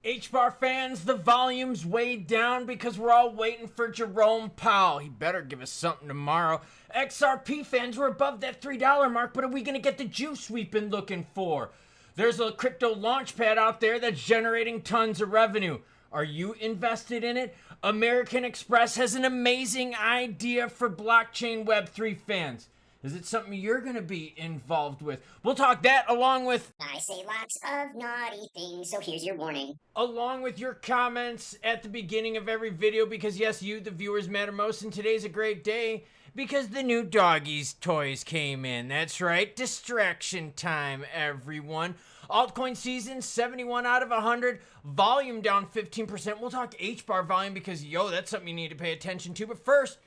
HBAR fans, the volume's way down because we're all waiting for Jerome Powell. He better give us something tomorrow. XRP fans, we're above that $3 mark, but are we going to get the juice we've been looking for? There's a crypto launchpad out there that's generating tons of revenue. Are you invested in it? American Express has an amazing idea for blockchain Web3 fans. Is it something you're going to be involved with? We'll talk that along with... I say lots of naughty things, so here's your warning. Along with your comments at the beginning of every video, because yes, you, the viewers, matter most, and today's a great day because the new doggies toys came in. That's right, distraction time, everyone. Altcoin season, 71 out of 100. Volume down 15%. We'll talk HBAR volume because, yo, that's something you need to pay attention to. But first,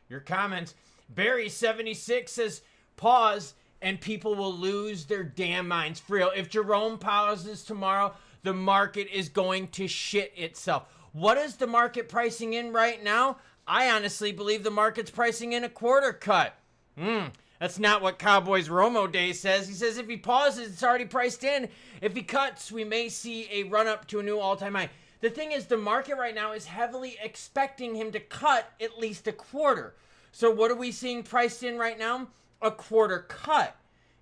your comments. Barry76 says, pause, and people will lose their damn minds. For real, if Jerome pauses tomorrow, the market is going to shit itself. What is the market pricing in right now? I honestly believe the market's pricing in a quarter cut. That's not what Cowboys Romo Day says. He says if he pauses, it's already priced in. If he cuts, we may see a run up to a new all-time high. The thing is, the market right now is heavily expecting him to cut at least a quarter. So what are we seeing priced in right now? A quarter cut.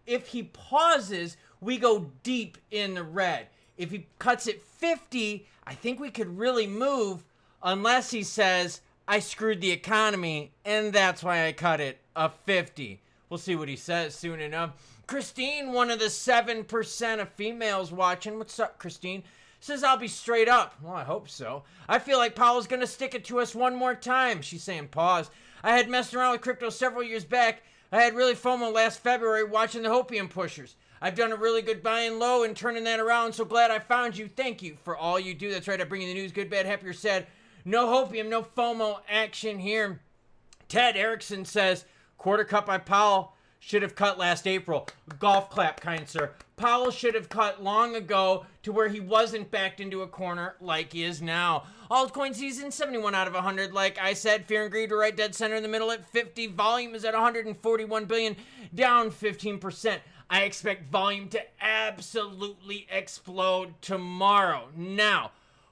If he pauses, we go deep in the red. If he cuts at 50, I think we could really move unless he says, I screwed the economy and that's why I cut it a 50. We'll see what he says soon enough. Christine, one of the 7% of females watching. What's up, Christine? Says I'll be straight up. Well, I hope so. I feel like Powell's going to stick it to us one more time. She's saying pause. I had messed around with crypto several years back. I had really FOMO last February watching the Hopium pushers. I've done a really good buying low and turning that around. So glad I found you. Thank you for all you do. That's right. I bring you the news, good, bad, happy, or sad. No Hopium, no FOMO action here. Ted Erickson says, quarter cut by Powell. Should have cut last April. Golf clap, kind sir. Powell should have cut long ago to where he wasn't backed into a corner like he is now. Altcoin season, 71 out of 100. Like I said, fear and greed are right dead center in the middle at 50. Volume is at 141 billion, down 15%. I expect volume to absolutely explode tomorrow. Now,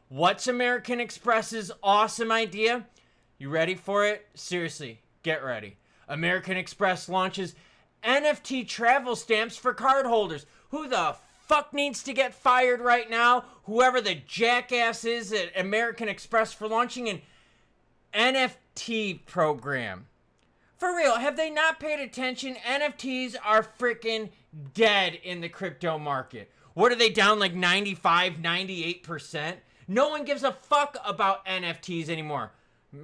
what's American Express's awesome idea? You ready for it? Seriously, get ready. American Express launches NFT travel stamps for cardholders. Who the fuck needs to get fired right now? Whoever the jackass is at American Express for launching an NFT program. For real, have they not paid attention? NFTs are freaking dead in the crypto market. What are they down like 95, 98%? No one gives a fuck about NFTs anymore.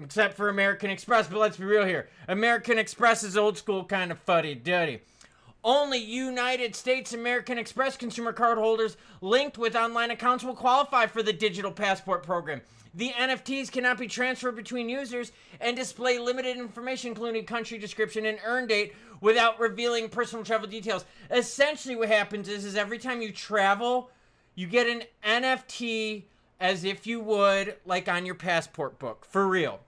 Except for American Express, but let's be real here. American Express is old school kind of fuddy-duddy. Only United States American Express consumer card holders linked with online accounts will qualify for the digital passport program. The NFTs cannot be transferred between users and display limited information, including country description and earn date, without revealing personal travel details. Essentially what happens is every time you travel, you get an NFT as if you would, like on your passport book. For real.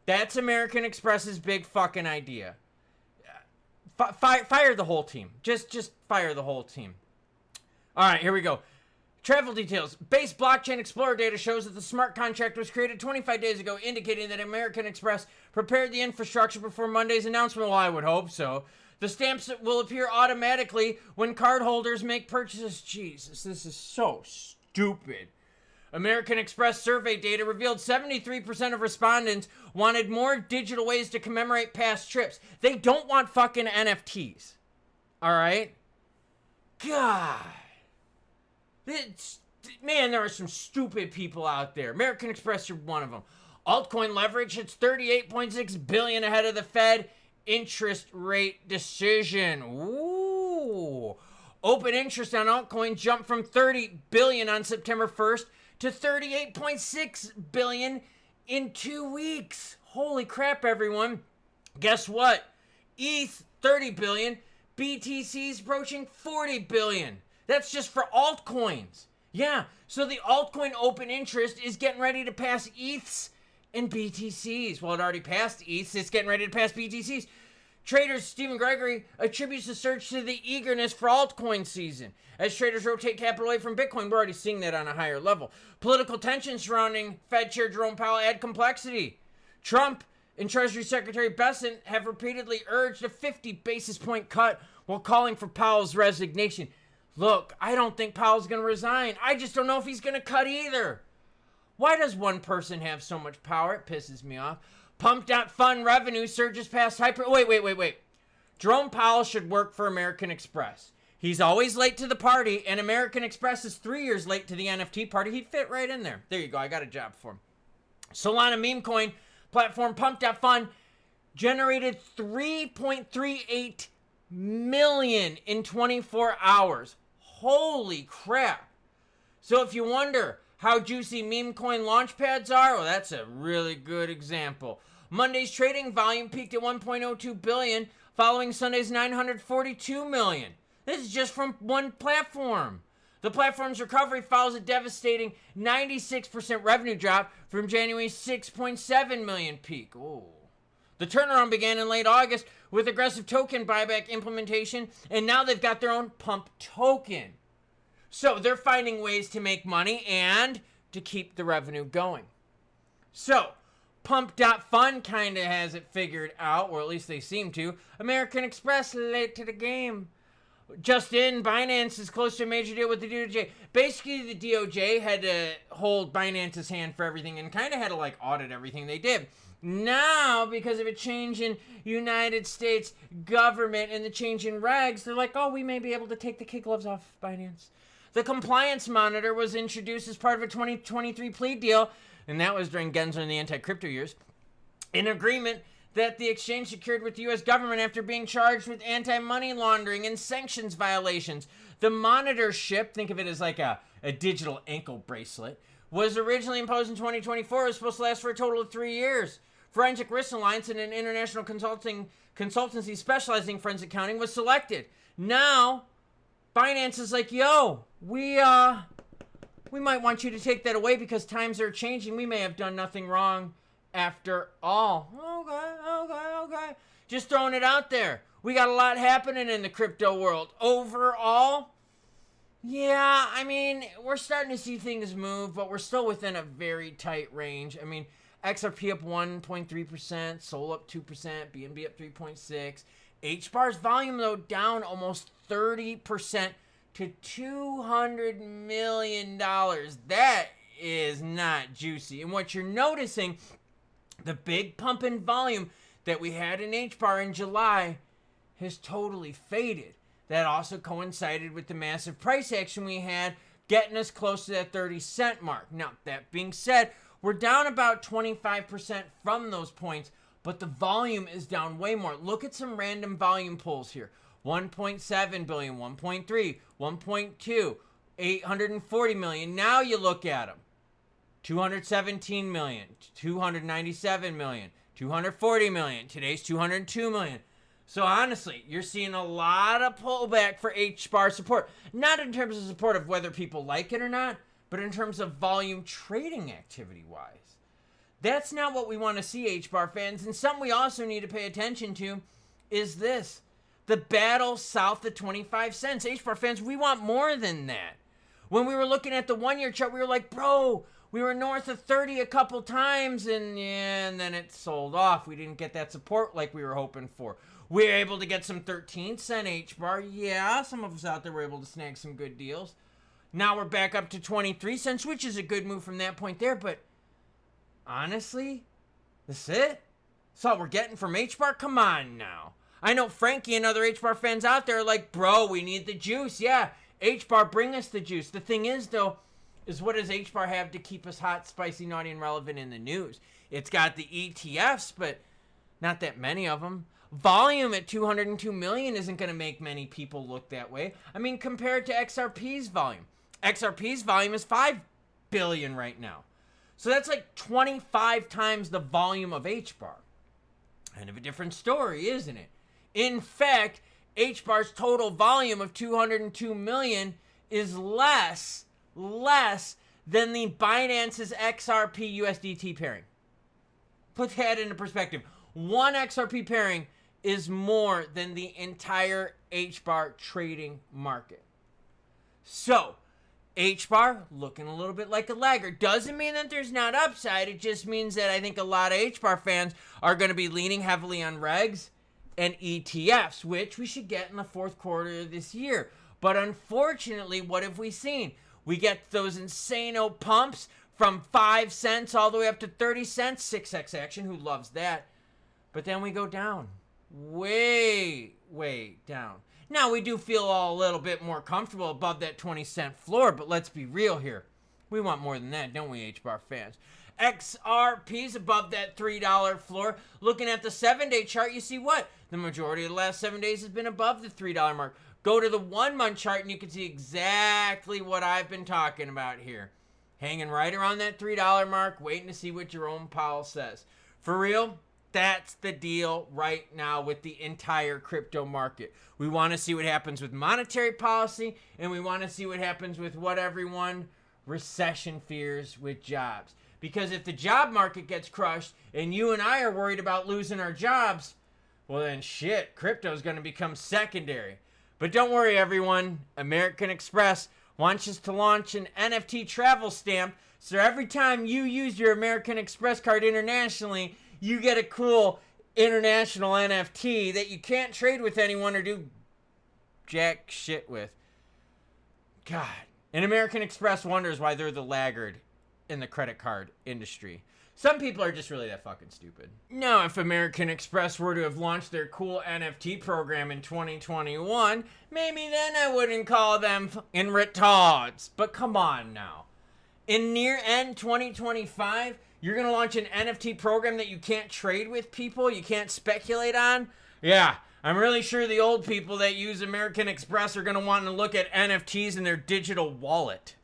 That's American Express's big fucking idea. Fire the whole team. Just fire the whole team. All right, here we go. Travel details. Base blockchain explorer data shows that the smart contract was created 25 days ago, indicating that American Express prepared the infrastructure before Monday's announcement. Well, I would hope so. The stamps will appear automatically when cardholders make purchases. Jesus, this is so stupid. American Express survey data revealed 73% of respondents wanted more digital ways to commemorate past trips. They don't want fucking NFTs. All right? God. Man, there are some stupid people out there. American Express, you're one of them. Altcoin leverage hits 38.6 billion ahead of the Fed interest rate decision. Ooh. Open interest on altcoins jumped from 30 billion on September 1st to 38.6 billion in 2 weeks. Holy crap, everyone. Guess what? ETH, 30 billion. BTC's approaching 40 billion. That's just for altcoins. Yeah, so the altcoin open interest is getting ready to pass ETHs and BTCs. Well, it already passed ETHs. It's getting ready to pass BTCs. Trader Stephen Gregory attributes the surge to the eagerness for altcoin season. As traders rotate capital away from Bitcoin, we're already seeing that on a higher level. Political tensions surrounding Fed Chair Jerome Powell add complexity. Trump and Treasury Secretary Bessent have repeatedly urged a 50 basis point cut while calling for Powell's resignation. Look, I don't think Powell's going to resign. I just don't know if he's going to cut either. Why does one person have so much power? It pisses me off. Pump.fun revenue surges past hyper... Wait. Jerome Powell should work for American Express. He's always late to the party, and American Express is 3 years late to the NFT party. He'd fit right in there. There you go. I got a job for him. Solana meme coin platform Pump.fun generated 3.38 million in 24 hours. Holy crap. So if you wonder how juicy meme coin launchpads are, well, that's a really good example. Monday's trading volume peaked at 1.02 billion, following Sunday's 942 million. This is just from one platform. The platform's recovery follows a devastating 96% revenue drop from January's 6.7 million peak. Ooh. The turnaround began in late August with aggressive token buyback implementation, and now they've got their own Pump token. So they're finding ways to make money and to keep the revenue going. So Pump.fun kind of has it figured out, or at least they seem to. American Express late to the game. Just in, Binance is close to a major deal with the DOJ. Basically, the DOJ had to hold Binance's hand for everything and kind of had to audit everything they did. Now, because of a change in United States government and the change in regs, they're like, oh, we may be able to take the kid gloves off Binance. The compliance monitor was introduced as part of a 2023 plea deal, and that was during Gensler and the anti-crypto years. An agreement that the exchange secured with the U.S. government after being charged with anti-money laundering and sanctions violations. The monitorship, think of it as like a digital ankle bracelet, was originally imposed in 2024. It was supposed to last for a total of 3 years. Forensic Risk Alliance and an international consultancy specializing in forensic accounting was selected. Now, Binance is like, yo, we might want you to take that away because times are changing. We may have done nothing wrong after all. Okay. Just throwing it out there. We got a lot happening in the crypto world. Overall, yeah, I mean, we're starting to see things move, but we're still within a very tight range. I mean, XRP up 1.3%, Sol up 2%, BNB up 3.6%. HBAR's volume, though, down almost 30% to $200 million. That is not juicy. And what you're noticing, the big pump in volume that we had in HBAR in July has totally faded. That also coincided with the massive price action we had, getting us close to that 30-cent mark. Now, that being said, we're down about 25% from those points, but the volume is down way more. Look at some random volume pulls here. 1.7 billion, 1.3, 1.2, 840 million. Now you look at them. 217 million, 297 million, 240 million. Today's 202 million. So honestly, you're seeing a lot of pullback for HBAR support. Not in terms of support of whether people like it or not, but in terms of volume trading activity-wise. That's not what we want to see, HBAR fans. And something we also need to pay attention to is this. The battle south of 25 cents. HBAR fans, we want more than that. When we were looking at the one-year chart, we were like, bro, we were north of 30 a couple times, and then it sold off. We didn't get that support like we were hoping for. We were able to get some 13-cent HBAR. Yeah, some of us out there were able to snag some good deals. Now we're back up to 23 cents, which is a good move from that point there. But honestly, that's it? That's all we're getting from HBAR? Come on now. I know Frankie and other HBAR fans out there are like, bro, we need the juice. Yeah, HBAR, bring us the juice. The thing is, though, is what does HBAR have to keep us hot, spicy, naughty, and relevant in the news? It's got the ETFs, but not that many of them. Volume at 202 million isn't going to make many people look that way. I mean, compared to XRP's volume. XRP's volume is 5 billion right now. So that's like 25 times the volume of HBAR. Kind of a different story, isn't it? In fact, HBAR's total volume of 202 million is less than the Binance's XRP USDT pairing. Put that into perspective. One XRP pairing is more than the entire HBAR trading market. So, HBAR looking a little bit like a laggard. Doesn't mean that there's not upside. It just means that I think a lot of HBAR fans are going to be leaning heavily on regs and ETFs, which we should get in the fourth quarter of this year. But unfortunately, what have we seen? We get those insane-o pumps from 5 cents all the way up to 30 cents. 6x action, who loves that? But then we go down. Way down. Now, we do feel a little bit more comfortable above that 20-cent floor, but let's be real here. We want more than that, don't we, HBAR fans? XRP's above that $3 floor. Looking at the 7-day chart, you see what? The majority of the last 7 days has been above the $3 mark. Go to the 1-month chart and you can see exactly what I've been talking about here. Hanging right around that $3 mark, waiting to see what Jerome Powell says. For real, that's the deal right now with the entire crypto market. We want to see what happens with monetary policy, and we want to see what happens with what everyone recession fears with jobs. Because if the job market gets crushed and you and I are worried about losing our jobs, well then shit, crypto is going to become secondary. But don't worry everyone, American Express wants us to launch an NFT travel stamp, so every time you use your American Express card internationally, you get a cool international NFT that you can't trade with anyone or do jack shit with. God. And American Express wonders why they're the laggard in the credit card industry. Some people are just really that fucking stupid. Now, if American Express were to have launched their cool NFT program in 2021, maybe then I wouldn't call them fucking retards. But come on now. In near end 2025, you're going to launch an NFT program that you can't trade with people, you can't speculate on? Yeah, I'm really sure the old people that use American Express are going to want to look at NFTs in their digital wallet.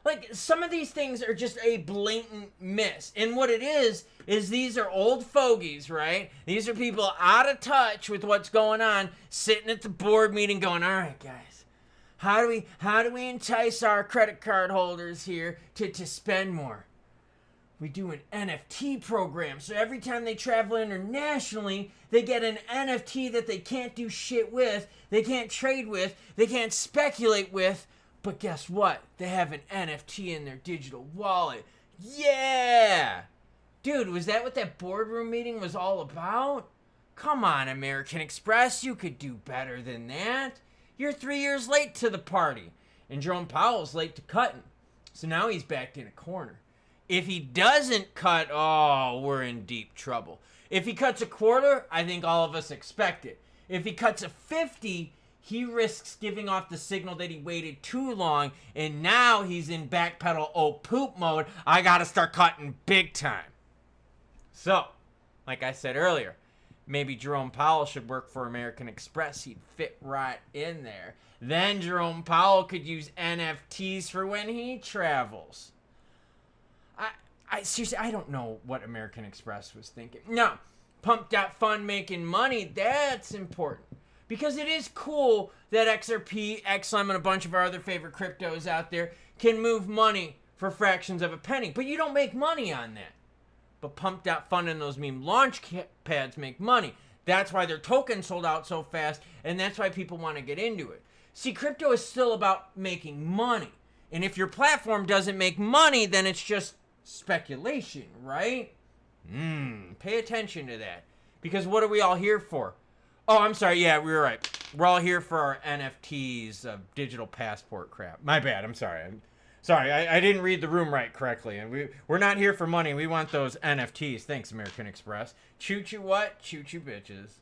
Like, some of these things are just a blatant miss. And what it is these are old fogies, right? These are people out of touch with what's going on, sitting at the board meeting going, all right, guys, how do we entice our credit card holders here to spend more? We do an NFT program. So every time they travel internationally, they get an NFT that they can't do shit with, they can't trade with, they can't speculate with. But guess what? They have an NFT in their digital wallet. Yeah! Dude, was that what that boardroom meeting was all about? Come on, American Express, you could do better than that. You're 3 years late to the party. And Jerome Powell's late to cutting. So now he's backed in a corner. If he doesn't cut, oh, we're in deep trouble. If he cuts a quarter, I think all of us expect it. If he cuts a 50, he risks giving off the signal that he waited too long, and now he's in backpedal oh poop mode. I gotta start cutting big time. So, like I said earlier, maybe Jerome Powell should work for American Express. He'd fit right in there. Then Jerome Powell could use NFTs for when he travels. I seriously, I don't know what American Express was thinking. No, Pump.fun making money, that's important. Because it is cool that XRP, XLM, and a bunch of our other favorite cryptos out there can move money for fractions of a penny. But you don't make money on that. But Pump.fun and those meme launch pads make money. That's why their tokens sold out so fast, and that's why people want to get into it. See, crypto is still about making money. And if your platform doesn't make money, then it's just speculation, right? Pay attention to that. Because what are we all here for? Oh, I'm sorry. Yeah, we were right. We're all here for our NFTs of digital passport crap. My bad. I'm sorry. I didn't read the room right correctly. And we're not here for money. We want those NFTs. Thanks, American Express. Choo-choo what? Choo-choo bitches.